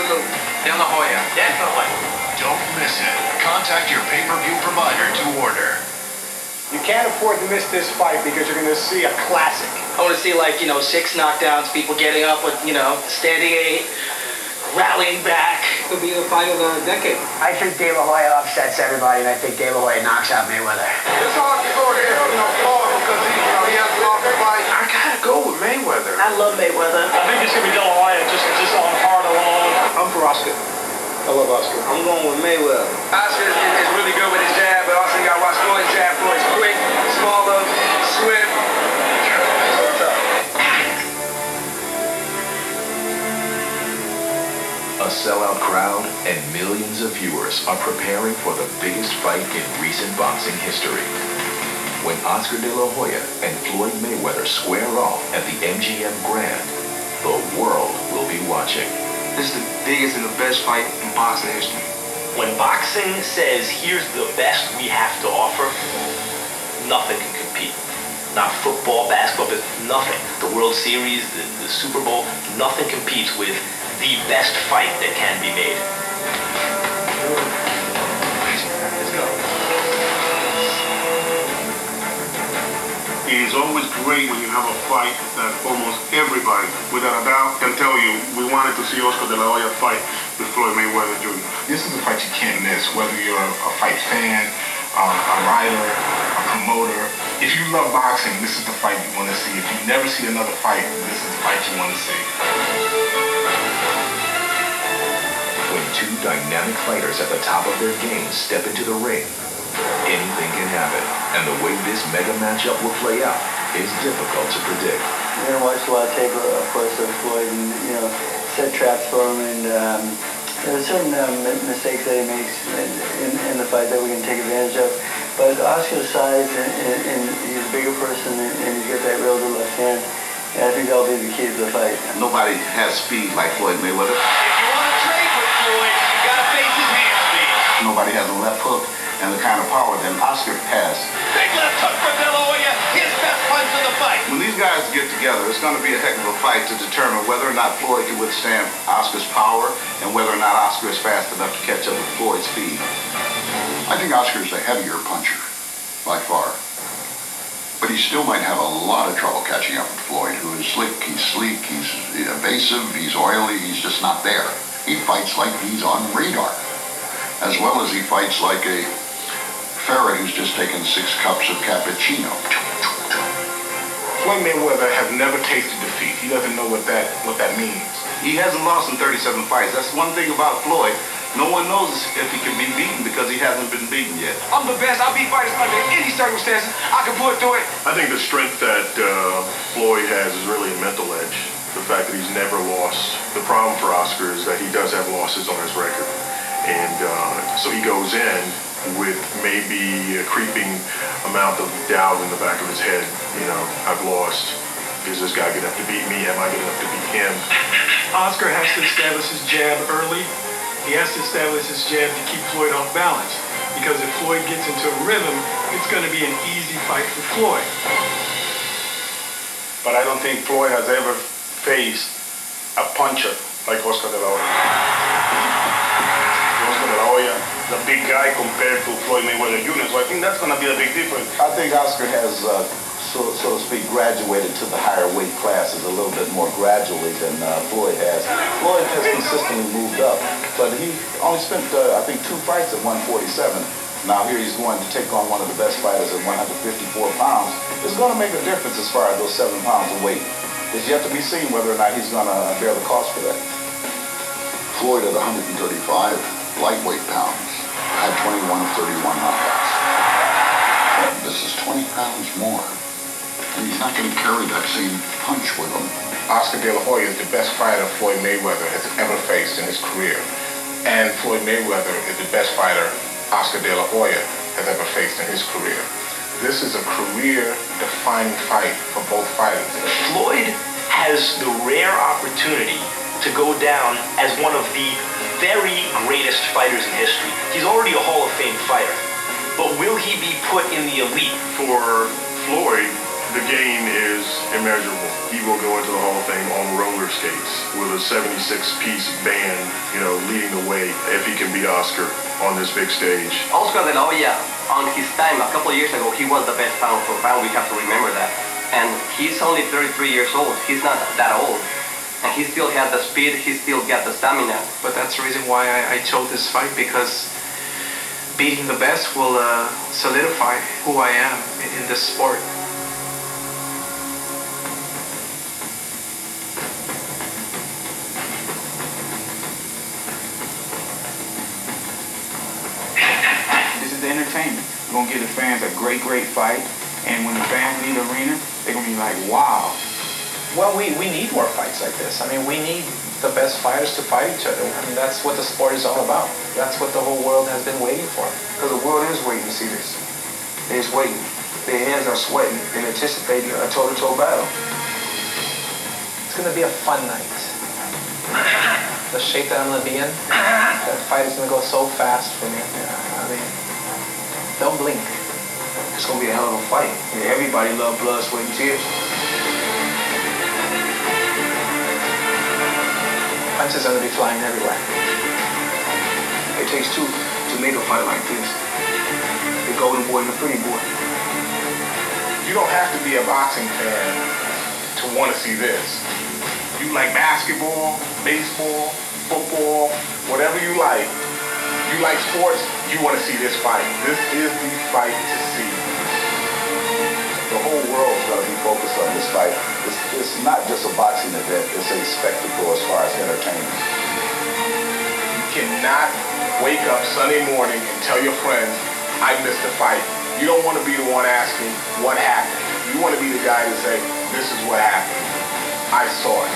Absolutely. De La Hoya. Definitely. Don't miss it. Contact your pay-per-view provider to order. You can't afford to miss this fight because you're going to see a classic. I want to see, like, 6 knockdowns, people getting up with, standing 8, rallying back. It'll be the fight of the decade. I think De La Hoya upsets everybody, and I think De La Hoya knocks out Mayweather. It's hard to go there, Floyd, because he has lost the fight. I gotta go with Mayweather. I love Mayweather. I think it's going to be De La Hoya just on heart alone. I'm for Oscar. I love Oscar. I'm going with Mayweather. Oscar is really good with his jab, but also you gotta watch Floyd's jab. Floyd's quick, smaller, swift. A sellout crowd and millions of viewers are preparing for the biggest fight in recent boxing history. When Oscar De La Hoya and Floyd Mayweather square off at the MGM Grand, the world will be watching. This is the biggest and the best fight in boxing history. When boxing says, here's the best we have to offer, nothing can compete. Not football, basketball, but nothing. The World Series, the Super Bowl, nothing competes with the best fight that can be made. Let's go. It's always great when you have a fight that almost everybody, without a doubt, can tell you, we wanted to see Oscar De La Hoya fight with Floyd Mayweather Jr. This is a fight you can't miss, whether you're a fight fan, a writer, a promoter. If you love boxing, this is the fight you want to see. If you never see another fight, this is the fight you want to see. When two dynamic fighters at the top of their game step into the ring, anything can happen. And the way this mega matchup will play out is difficult to predict. We're going to watch a lot of tape, of course, of Floyd and, set traps for him. And there are certain mistakes that he makes in the fight that we can take advantage of. But Oscar's size, and he's a bigger person, and he's got that real good left hand. And I think that'll be the key to the fight. Nobody has speed like Floyd Mayweather. If you want to trade with Floyd, you got to face his hand speed. Nobody has a left hook and the kind of power that Oscar has. Big left hook for De La Hoya, his best punch of the fight. When these guys get together, it's going to be a heck of a fight to determine whether or not Floyd can withstand Oscar's power and whether or not Oscar is fast enough to catch up with Floyd's speed. I think Oscar's a heavier puncher, by far. But he still might have a lot of trouble catching up with Floyd, who is slick, he's sleek, he's evasive, he's oily, he's just not there. He fights like he's on radar, as well as he fights like a ferret who's just taken 6 cups of cappuccino. Floyd Mayweather has never tasted defeat. He doesn't know what that means. He hasn't lost in 37 fights. That's one thing about Floyd. No one knows if he can be beaten because he hasn't been beaten yet. I'm the best. I'll beat fighters under any circumstances. I can pull through it. I think the strength that Floyd has is really a mental edge. The fact that he's never lost. The problem for Oscar is that he does have losses on his record. And so he goes in with maybe a creeping amount of doubt in the back of his head. I've lost. Is this guy good enough to beat me? Am I good enough to beat him? Oscar has to establish his jab early. He has to establish his jab to keep Floyd off balance. Because if Floyd gets into a rhythm, it's going to be an easy fight for Floyd. But I don't think Floyd has ever faced a puncher like Oscar De La Hoya. Oscar De La Hoya is a big guy compared to Floyd Mayweather Jr., so I think that's going to be a big difference. I think Oscar has, so to speak, graduated to the higher weight classes a little bit more gradually than Floyd has. Floyd has consistently moved up, but he only spent, I think, 2 fights at 147. Now here he's going to take on one of the best fighters at 154 pounds. It's going to make a difference as far as those 7 pounds of weight. It's yet to be seen whether or not he's going to bear the cost for that. Floyd at 135 lightweight pounds had 21 of 31 knockouts. This is 20 pounds more. And he's not going to carry that same punch with him. Oscar De La Hoya is the best fighter Floyd Mayweather has ever faced in his career. And Floyd Mayweather is the best fighter Oscar De La Hoya has ever faced in his career. This is a career-defining fight for both fighters. Floyd has the rare opportunity to go down as one of the very greatest fighters in history. He's already a Hall of Fame fighter, but will he be put in the elite? For Floyd, the gain is immeasurable. He will go into the Hall of Fame on roller skates with a 76-piece band, you know, leading the way if he can beat Oscar on this big stage. Oscar de la Hoya, on his time, a couple of years ago, he was the best pound for pound. We have to remember that. And he's only 33 years old. He's not that old. And he still had the speed, he still got the stamina. But that's the reason why I chose this fight, because beating the best will solidify who I am in this sport. This is the entertainment. We're gonna give the fans a great fight, and when the fans leave the arena, they're gonna be like, wow. Well, we need more fights like this. I mean, we need the best fighters to fight each other. I mean, that's what the sport is all about. That's what the whole world has been waiting for. Because the world is waiting to see this. They're just waiting. Their hands are sweating and anticipating a toe-to-toe battle. It's going to be a fun night. The shape that I'm going to be in, that fight is going to go so fast for me. I mean, don't blink. It's going to be a hell of a fight. Yeah, everybody loves blood, sweat, and tears. Punches are going to be flying everywhere. It takes two to make a fight like this. The golden boy and the pretty boy. You don't have to be a boxing fan to want to see this. You like basketball, baseball, football, whatever you like sports, you want to see this fight. This is the fight to see. The whole world's going to be focused on this fight. It's not just a boxing event, it's a spectacle as far as entertainment. You cannot wake up Sunday morning and tell your friends, I missed the fight. You don't want to be the one asking what happened. You want to be the guy to say, this is what happened. I saw it.